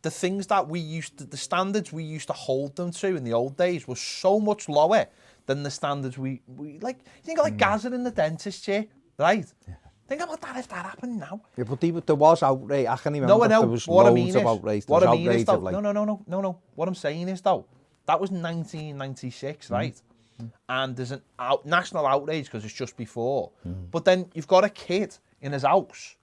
the things that the standards we used to hold them to in the old days was so much lower than the standards we like. You think of like Gaza in the dentist chair, right? Yeah. Think about that if that happened now. Yeah, but there was outrage. I can't remember. No, I know. There was what loads I mean of is, outrage. What I mean is, though, like... no. What I'm saying is, though, that was 1996, right? And there's an national outrage because it's just before. But then you've got a kid in his house,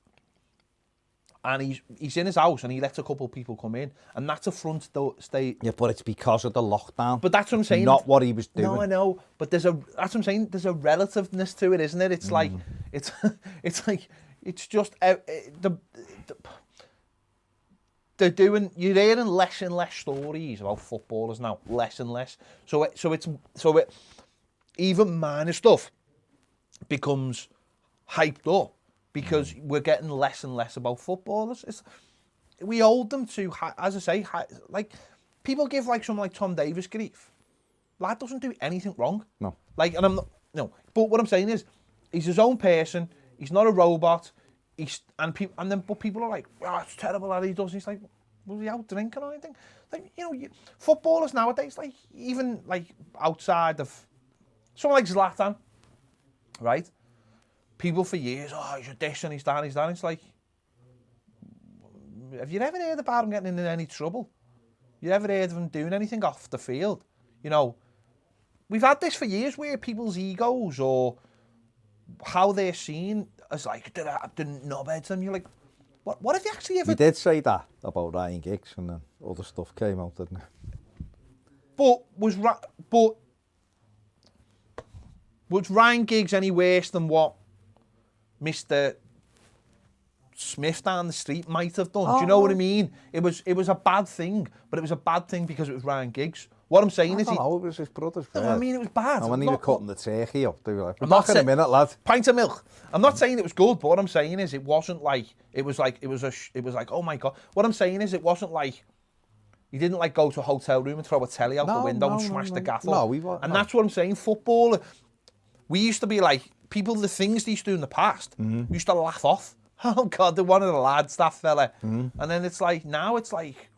and he's in his house, and he lets a couple of people come in, and that's a front state. Yeah, but it's because of the lockdown. But that's what I'm saying. Not what he was doing. No, I know. But that's what I'm saying. There's a relativeness to it, isn't it? It's like it's like it's just they're doing. You're hearing less and less stories about footballers now, less and less. So it even minor stuff becomes hyped up because we're getting less and less about footballers. We hold them to, as I say, like people give like someone like Tom Davis grief. Lad doesn't do anything wrong. No. Like, and I'm not, no. But what I'm saying is, he's his own person. He's not a robot. But people are like, oh, it's terrible that he does. He's like, was he out drinking or anything? Like, footballers nowadays, like even like outside of someone like Zlatan, right? People for years, oh, he's a this and he's that. It's like, have you ever heard about him getting in any trouble? You ever heard of him doing anything off the field? We've had this for years where people's egos or how they're seen as like, they're knobheads, and you're like, what if you actually ever... You did say that about Ryan Giggs, and then other stuff came out, didn't it? But was Ryan Giggs any worse than what Mr. Smith down the street might have done? Do you know what I mean? It was a bad thing, but it was a bad thing because it was Ryan Giggs. What I'm saying is... it was his brother's bed. No, I mean, it was bad. And when he was cutting the turkey up, they were like, I'm back in a minute, lad. Pint of milk. I'm not saying it was good, but what I'm saying is it wasn't like... It was like, oh my God. What I'm saying is it wasn't like... He didn't like go to a hotel room and throw a telly out the window and smash the gaff up. No, we weren't. And that's what I'm saying. Football, we used to be like, the things they used to do in the past, we used to laugh off. Oh God, they're one of the lads, that fella. And then it's like, now it's like,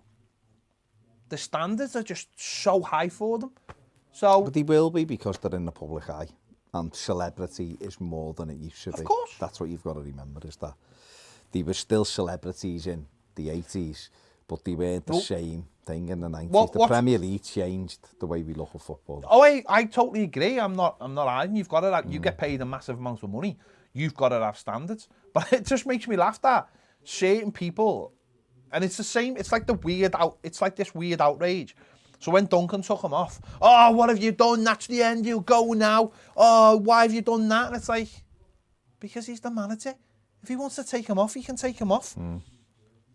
the standards are just so high for them. So, but they will be because they're in the public eye, and celebrity is more than it used to be. Of course. That's what you've got to remember, is that they were still celebrities in the 80s, but they weren't the same thing in the 90s. The Premier League changed the way we look at football. Oh, I totally agree. I'm not arguing. You've got to you get paid a massive amount of money. You've got to have standards. But it just makes me laugh that certain people, and it's the same. It's like it's like this weird outrage. So when Duncan took him off, oh, what have you done? That's the end. You go now. Oh, why have you done that? And it's like, because he's the manager. If he wants to take him off, he can take him off.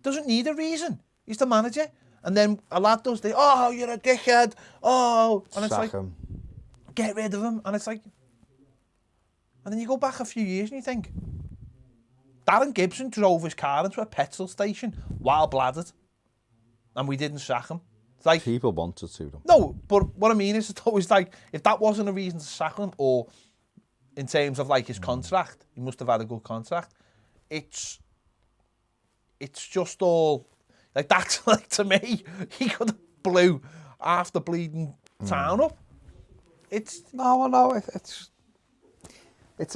Doesn't need a reason. He's the manager. And then a lad does the, oh, you're a dickhead. Oh, and it's like, get rid of him. And it's like, and then you go back a few years and you think, Darren Gibson drove his car into a petrol station while bladdered, and we didn't sack him. It's like, people wanted to them. No, but what I mean is, it's always like, if that wasn't a reason to sack him, or in terms of like his contract, he must have had a good contract. It's just all like, that's like, to me, he could have blew half the bleeding town up. It's hard. It's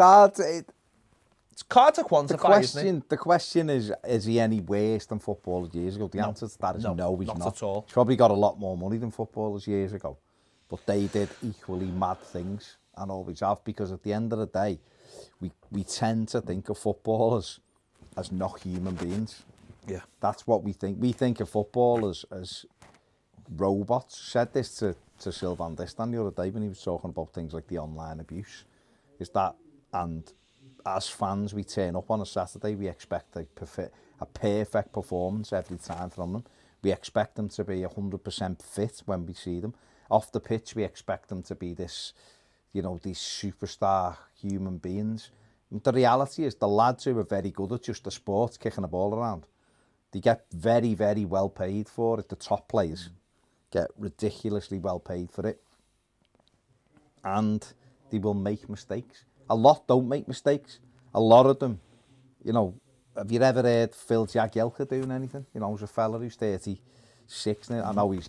hard to quantify, isn't it? The question is he any worse than footballers years ago? The answer to that is no, he's not. At all. He's probably got a lot more money than footballers years ago, but they did equally mad things, and always have, because at the end of the day, we tend to think of footballers as not human beings. Yeah. That's what we think. We think of footballers as robots. Said this to Sylvain Distin the other day when he was talking about things like the online abuse. Is that, and as fans, we turn up on a Saturday, we expect a perfect performance every time from them. We expect them to be 100% fit when we see them. Off the pitch, we expect them to be this, these superstar human beings. And the reality is, the lads who are very good at just the sport, kicking the ball around, they get very, very well paid for it. The top players get ridiculously well paid for it. And they will make mistakes. A lot don't make mistakes. A lot of them, have you ever heard Phil Jagielka doing anything? You know, he's a fella who's 36 now. I know he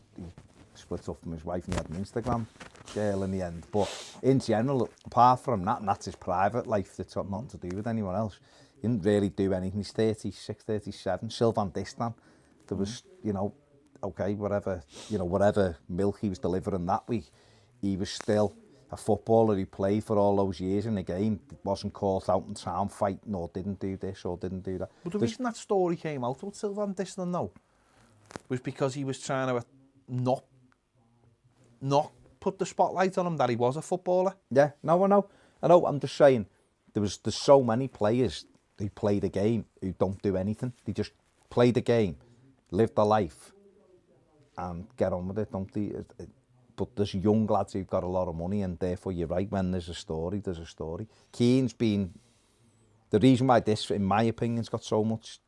split up from his wife and he had an Instagram girl in the end. But in general, apart from that, and that's his private life, that's got nothing to do with anyone else. He didn't really do anything. He's 36, 37. Sylvan Distan, there was, you know, okay, whatever milk he was delivering that week, he was still a footballer. He played for all those years in the game. Wasn't caught out in town fighting or didn't do this or didn't do that. But the reason that story came out with Sylvan Distan though was because he was trying to not put the spotlight on him that he was a footballer. Yeah, no, I know. I'm just saying there's so many players who play the game who don't do anything. They just play the game, live their life, and get on with it, don't they? But there's young lads who've got a lot of money, and therefore you're right, when there's a story, there's a story. Keane's been... The reason why this, in my opinion, has got so much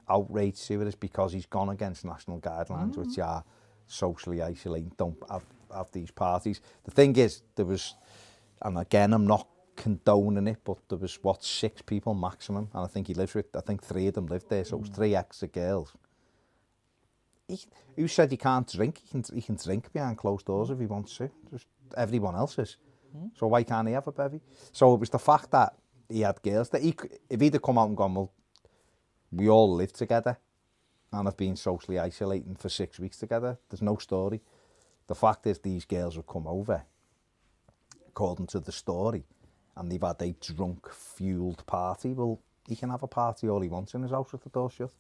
outrage to it is because he's gone against national guidelines, which are socially isolating, don't have these parties. The thing is, there was... And again, I'm not condoning it, but there was, 6 people maximum, and I think he lives with... I think 3 of them lived there, so it was 3 extra girls. Who said he can't drink? He can drink behind closed doors if he wants to. Just everyone else is. So why can't he have a bevy? So it was the fact that he had girls that if he'd have come out and gone, well, we all live together and have been socially isolating for 6 weeks together, there's no story. The fact is these girls have come over, according to the story, and they've had a drunk, fueled party. Well, he can have a party all he wants in his house with the door shut.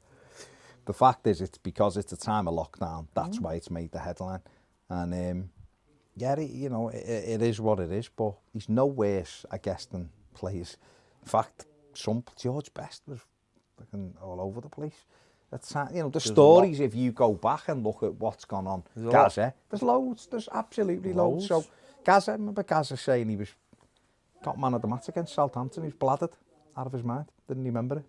The fact is, it's because it's the time of lockdown. That's why it's made the headline. And yeah, it is what it is. But he's no worse, I guess, than players. In fact, George Best was fucking all over the place. That's, the stories. If you go back and look at what's gone on, Gaza, there's loads. There's absolutely loads. So Gaza, I remember Gaza saying he got man of the match against Southampton. He was bladdered out of his mind. Didn't remember it.